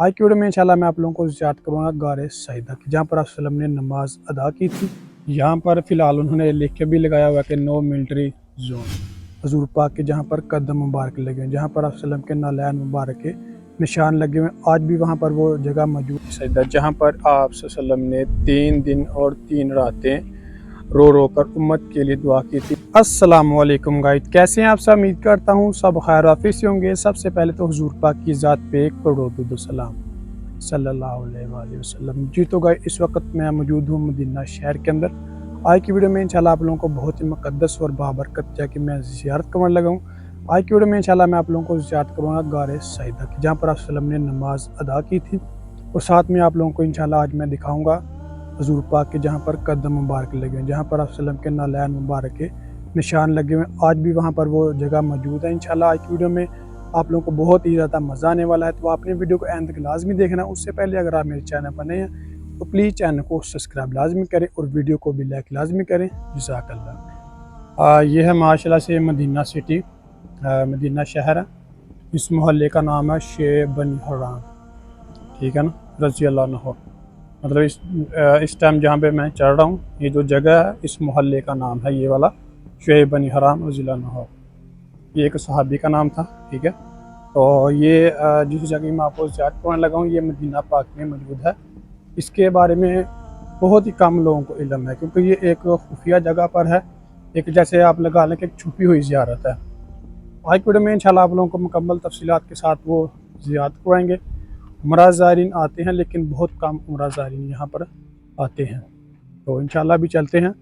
आज की वीडियो में इंशाल्लाह मैं आप लोगों को ज़ियारत करूँगा गारे सईदा की, जहाँ पर आप वसल्लम ने नमाज अदा की थी। यहाँ पर फ़िलहाल उन्होंने लिख के भी लगाया हुआ कि नो मिलिट्री जोन हजूर पाक के, जहाँ पर कदम मुबारक लगे हुए, जहाँ पर आप वसल्लम के नालैन मुबारक के निशान लगे हुए। आज भी वहाँ पर वो जगह मौजूद है सईदा, जहाँ पर आप वसल्लम ने 3 दिन और 3 रातें रो रो कर उम्मत के लिए दुआ की थी। अस्सलाम वालेकुम गाइस, कैसे हैं आप सब? उम्मीद करता हूँ सब खैर आफियत से होंगे। सबसे पहले तो हुजूर पाक की ज़ात पे एक करोड़ दुरूद सलाम सल्लल्लाहु अलैहि वसल्लम। जी तो गाइस, इस वक्त मैं मौजूद हूँ मदीना शहर के अंदर। आज की वीडियो में इंशाल्लाह आप लोगों को बहुत ही मुक़द्दस और बाबरकत जगह की मैं ज़ियारत करने लगा हूँ। आज की वीडियो में इंशाल्लाह मैं आप लोगों को ज़ियारत करूँगा गारे सईदा की, जहाँ पर आप वसल्लम ने नमाज अदा की थी। और साथ में आप लोगों को इंशाल्लाह आज मैं दिखाऊँगा हजूर पाक के, जहाँ पर कदम मुबारक लगे हुए, जहाँ पर आप वसल्लम के नालैन मुबारक के निशान लगे हुए। आज भी वहाँ पर वो जगह मौजूद है। इंशाल्लाह आज की वीडियो में आप लोगों को बहुत ही ज़्यादा मज़ा आने वाला है, तो आपने वीडियो को एंड तक लाजमी देखना। उससे पहले अगर आप मेरे चैनल पर नए हैं तो प्लीज़ चैनल को सब्सक्राइब लाजमी करें और वीडियो को भी लाइक लाजमी करें। जज़ाकल्लाह। ये है माशाल्लाह से मदीना सिटी, मदीना शहर है। इस मोहल्ले का नाम है शेख बनी हराम, ठीक है ना, रज़ी अल्लाह अन्हु। मतलब इस टाइम जहाँ पे मैं चल रहा हूँ, ये जो जगह है इस मोहल्ले का नाम है ये वाला शेख बनी हराम रज़ी अल्लाह अन्हु। ये एक सहाबी का नाम था, ठीक है। तो ये जिस जगह मैं आपको ज़ियारत करने लगा हूँ ये मदीना पाक में मौजूद है। इसके बारे में बहुत ही कम लोगों को इल्म है, क्योंकि ये एक खुफिया जगह पर है। एक जैसे आप लगा लें कि एक छुपी हुई ज़ियारत है। आज की वीडियो में इंशाल्लाह आप लोगों को मुकम्मल तफसीलात के साथ वो ज़ियारत करवाएंगे। उमरा ज़ायरीन आते हैं, लेकिन बहुत कम उमरा ज़ायरीन यहाँ पर आते हैं। तो इंशाल्लाह भी चलते हैं,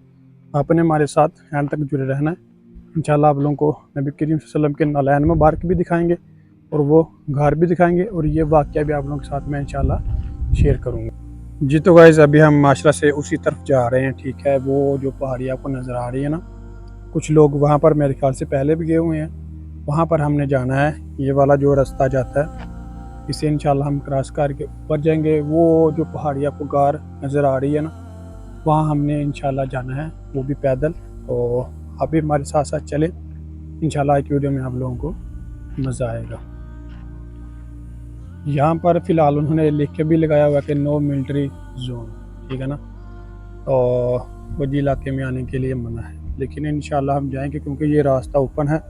आपने हमारे साथ एंड तक जुड़े रहना है। इंशाल्लाह आप लोगों को नबी करीम सल्लल्लाहु अलैहि वसल्लम के नालैन मुबारक भी दिखाएंगे और वो घर भी दिखाएंगे, और ये वाक़या भी आप लोगों के साथ मैं इंशाल्लाह शेयर करूँगा। जी तो गाइज़, अभी हम माशरा से उसी तरफ जा रहे हैं, ठीक है। वो जो पहाड़ी आपको नज़र आ रही है ना, कुछ लोग वहाँ पर मेरे ख्याल से पहले भी गए हुए हैं। वहाँ पर हमने जाना है। ये वाला जो रास्ता जाता है इसे इंशाल्लाह हम क्रॉस करके ऊपर जाएंगे। वो जो पहाड़ी आपको गार नज़र आ रही है ना, वहाँ हमने इंशाल्लाह जाना है, वो भी पैदल। तो आप भी हमारे साथ साथ चलें, इंशाल्लाह आज की वीडियो में आप लोगों को मज़ा आएगा। यहाँ पर फ़िलहाल उन्होंने लिख के भी लगाया हुआ कि नो मिलिट्री जोन, ठीक है ना। और फौजी इलाके में आने के लिए मना है, लेकिन इंशाल्लाह हम जाएंगे क्योंकि ये रास्ता ओपन है।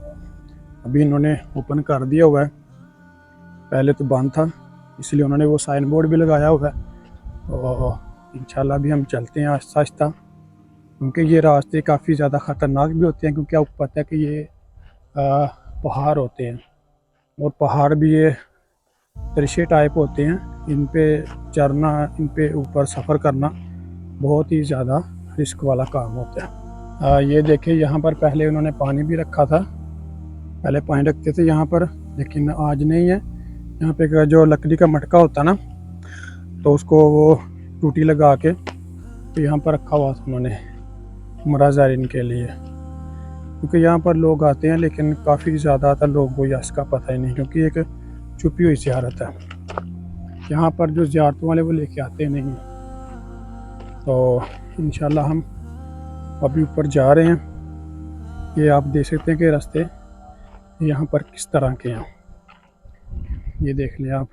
अभी इन्होंने ओपन कर दिया हुआ है, पहले तो बंद था, इसलिए उन्होंने वो साइन बोर्ड भी लगाया हुआ है। तो इंशाल्लाह भी हम चलते हैं आहिस्ता आहिस्ता, क्योंकि ये रास्ते काफ़ी ज़्यादा ख़तरनाक भी होते हैं, क्योंकि आपको पता है कि ये पहाड़ होते हैं, और पहाड़ भी ये तिरछे टाइप होते हैं। इन पे चढ़ना, इन पे ऊपर सफ़र करना बहुत ही ज़्यादा रिस्क वाला काम होता है। ये देखिए, यहाँ पर पहले उन्होंने पानी भी रखा था, पहले पानी रखते थे यहाँ पर, लेकिन आज नहीं है। यहाँ पे जो लकड़ी का मटका होता ना, तो उसको वो टूटी लगा के तो यहाँ पर रखा हुआ था उन्होंने उमरा ज़ायरीन के लिए, क्योंकि यहाँ पर लोग आते हैं, लेकिन काफ़ी ज़्यादातर लोगों को इसका पता ही नहीं, क्योंकि एक छुपी हुई ज़ियारत है। यहाँ पर जो ज़ियारतों वाले वो लेके आते नहीं। तो इंशाल्लाह हम अभी ऊपर जा रहे हैं। ये आप देख सकते हैं कि रास्ते यहाँ पर किस तरह के हैं, ये देख लें आप।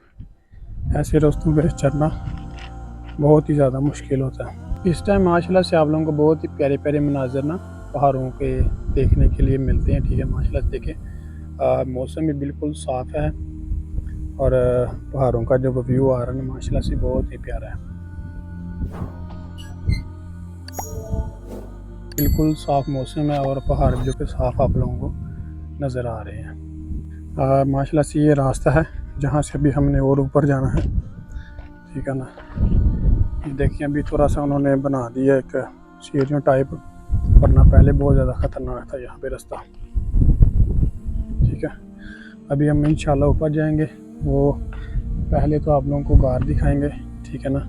ऐसे रास्तों पर चढ़ना बहुत ही ज़्यादा मुश्किल होता है। इस टाइम माशाल्लाह से आप लोगों को बहुत ही प्यारे प्यारे मनाजर ना पहाड़ों के देखने के लिए मिलते हैं, ठीक है। माशाल्लाह से देखें, मौसम भी बिल्कुल साफ़ है, और पहाड़ों का जो व्यू आ रहा है ना, माशाल्लाह से बहुत ही प्यारा है। बिल्कुल साफ़ मौसम है, और पहाड़ जो कि साफ़ आप लोगों को नज़र आ रहे हैं। माशाल्लाह से ये रास्ता है जहाँ से अभी हमने और ऊपर जाना है, ठीक है ना। देखिए, अभी थोड़ा सा उन्होंने बना दिया एक सीढ़ियों टाइप, वरना पहले बहुत ज़्यादा ख़तरनाक था यहाँ पे रास्ता, ठीक है। अभी हम इंशाल्लाह ऊपर जाएंगे। वो पहले तो आप लोगों को गार दिखाएंगे, ठीक है ना,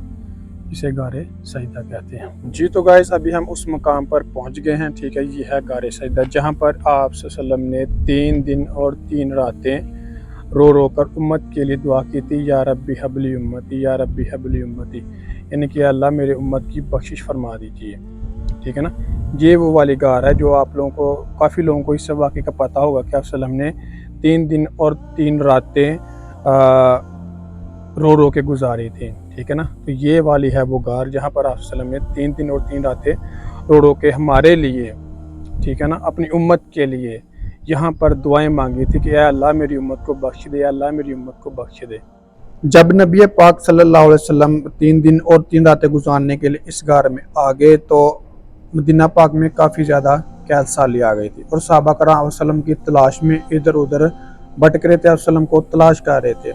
इसे गारे सईदा कहते हैं। जी तो गाइस, अभी हम उस मकाम पर पहुंच गए हैं, ठीक है। ये है गारे सईदा, जहां पर आप सल्लल्लाहु अलैहि वसल्लम ने 3 दिन और 3 रातें रो रो कर उम्मत के लिए दुआ की थी, या रब्बी हबली उम्मती, या रब्बी हबली उम्मती, यानी कि अल्लाह मेरे उम्मत की बख्शिश फरमा दीजिए, ठीक है ना। ये वो वाली गार है जो आप लोगों को, काफ़ी लोगों को इस वाक़े का पता होगा कि आप सल्लल्लाहु अलैहि वसल्लम ने 3 दिन और 3 रातें रो रो के गुजारी थी, ठीक है ना। तो ये वाली है वो गार जहाँ पर आप सल्लम ने 3 दिन और 3 रातें रो रो के हमारे लिए, ठीक है ना, अपनी उम्मत के लिए यहाँ पर दुआएं मांगी थी कि अल्लाह मेरी उम्मत को बख्श दे, अल्लाह मेरी उम्मत को बख्श दे। जब नबी पाक सल्लल्लाहु अलैहि वसल्लम 3 दिन और 3 रातें गुजारने के लिए इस गार में आ गए तो मदीना पाक में काफ़ी ज़्यादा कैद साली आ गई थी और सहाबा कराम वसल्लम की तलाश में इधर उधर भटक रहे थे, वसल्लम को तलाश कर रहे थे।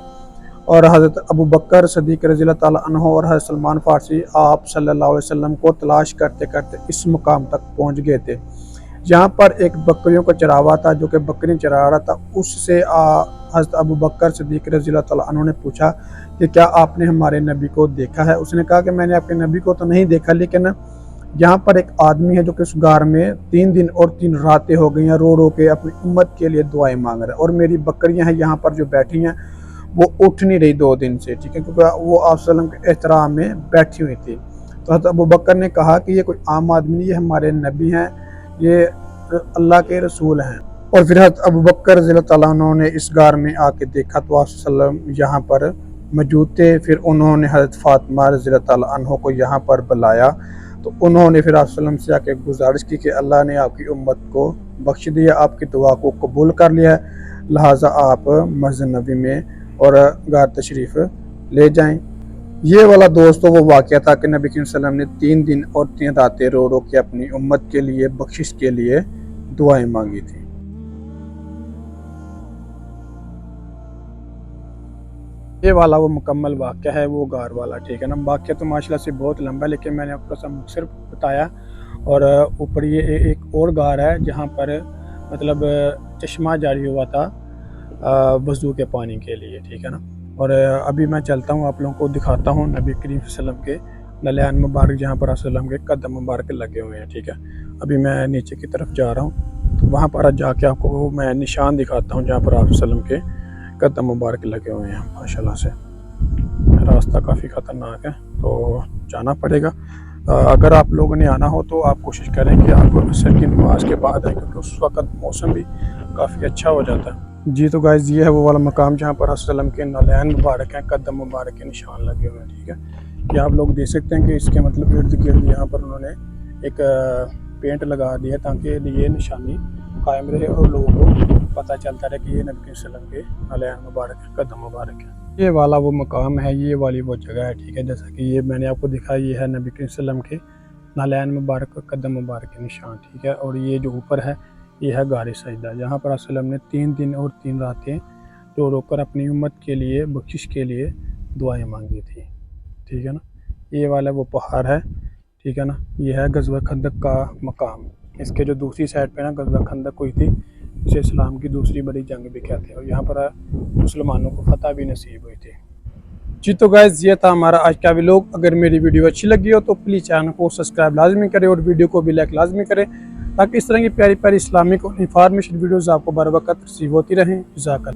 और हज़रत अबू बकर सदीक़ रज़ी अल्लाह ताला अन्हु और हज़रत सलमान फ़ारसी आप सल्लल्लाहु अलैहि वसल्लम को तलाश करते करते इस मुकाम तक पहुँच गए थे जहाँ पर एक बकरियों का चरावा था जो कि बकरी चरा रहा था। उससे हज़रत अबू बकर सदीक़ रज़ी अल्लाह ताला अन्हु ने पूछा कि क्या आपने हमारे नबी को देखा है? उसने कहा कि मैंने आपके नबी को तो नहीं देखा, लेकिन यहाँ पर एक आदमी है जो कि उस गार में 3 दिन और 3 रातें हो गई हैं रो रो के अपनी उम्मत के लिए दुआएं मांग रहा है, और मेरी बकरियां हैं यहाँ पर जो बैठी हैं वो उठ नहीं रही 2 दिन से, ठीक है, क्योंकि वो आप सल्लम के एहतराम में बैठी हुई थी। तो हज़रत अबू बकर ने कहा कि ये कोई आम आदमी नहीं, ये हमारे नबी हैं, ये अल्लाह के रसूल हैं। और फिर हज़रत अबू बकर रज़ी अल्लाह ताला अन्हु ने इस गार में आके देखा तो आप सल्लम यहाँ पर मौजूद थे। फिर उन्होंने हज़रत फ़ातिमा रज़ी अल्लाह ताला अन्हा को यहाँ पर बुलाया तो उन्होंने फिर आप सल्लम से आके गुजारिश की कि अल्लाह ने आपकी उम्मत को बख्श दिया, आपकी दुआ को कबूल कर लिया है, लिहाजा आप मस्जिद नबी में और गार तशरीफ़ ले जाएं। ये वाला दोस्तों वो वाक़या था कि नबी करीम सल्लल्लाहु अलैहि वसल्लम ने 3 दिन और 3 रातें रो रो के अपनी उम्मत के लिए बख्शिश के लिए दुआएं मांगी थी। ये वाला वो मुकम्मल वाक़या है वो गार वाला, ठीक है ना। वाक़या तो माशाल्लाह से बहुत लंबा है, लेकिन मैंने आपको सब मुख्तसर बताया। और ऊपर ये एक और गार है जहाँ पर मतलब चश्मा जारी हुआ था वज़ू के पानी के लिए, ठीक है ना। और अभी मैं चलता हूँ, आप लोगों को दिखाता हूँ नबी करीम सल्लल्लाहु अलैहि वसल्लम के नलैन मुबारक जहाँ पर वसल्लम के कदम मुबारक लगे हुए हैं, ठीक है। अभी मैं नीचे की तरफ जा रहा हूँ तो वहाँ पर जाके आपको मैं निशान दिखाता हूँ जहाँ पर आप वसल्लम के कदम मुबारक लगे हुए हैं। माशाल्लाह से रास्ता काफ़ी ख़तरनाक है तो जाना पड़ेगा। अगर आप लोगों ने आना हो तो आप कोशिश करें कि आप असर की नमाज के बाद आए, क्योंकि उस वक़्त मौसम भी काफ़ी अच्छा हो जाता है। जी तो गाइस ये है वो वाला मकाम जहाँ पर वसल्लम के नलैन मुबारक हैं, कदम मुबारक के निशान लगे हुए हैं, ठीक है। ये आप लोग देख सकते हैं कि इसके मतलब इर्द गिर्द यहाँ पर उन्होंने एक पेंट लगा दिया ताकि ये निशानी कायम रहे और लोगों को पता चलता रहे कि ये नबी सल्लल्लाहु अलैहि वसल्लम के नलैन मुबारक है, कदम मुबारक है। ये वाला वो मकाम है, ये वाली वो जगह है, ठीक है। जैसा कि ये मैंने आपको दिखाया, ये है नबी सल्लल्लाहु अलैहि वसल्लम के नलैन मुबारक कदम मुबारक के निशान, ठीक है। और ये जो ऊपर है ये है गार सजदा जहाँ पर वसल्लम ने 3 दिन और 3 रातें रो रो कर अपनी उम्मत के लिए बख्शिश के लिए दुआएं मांगी थी, ठीक है ना। ये वाला वो पहाड़ है, ठीक है ना। ये है गज़वा खंदक का मकाम। इसके जो दूसरी साइड पे ना गज़वा खंदक हुई थी, इसे इस्लाम की दूसरी बड़ी जंग भी कहते हैं, और यहाँ पर मुसलमानों को फतह भी नसीब हुई थी। जी तो गाइस ये था हमारा आज का व्लॉग। अगर मेरी वीडियो अच्छी लगी हो तो प्लीज़ चैनल को सब्सक्राइब लाजमी करें और वीडियो को भी लाइक लाजमी करें, ताकि इस तरह की प्यारी प्यारी इस्लामिक और इंफॉर्मेशन वीडियोज़ आपको बर वक्त रिसीव होती रहें। जज़ाकल्लाह।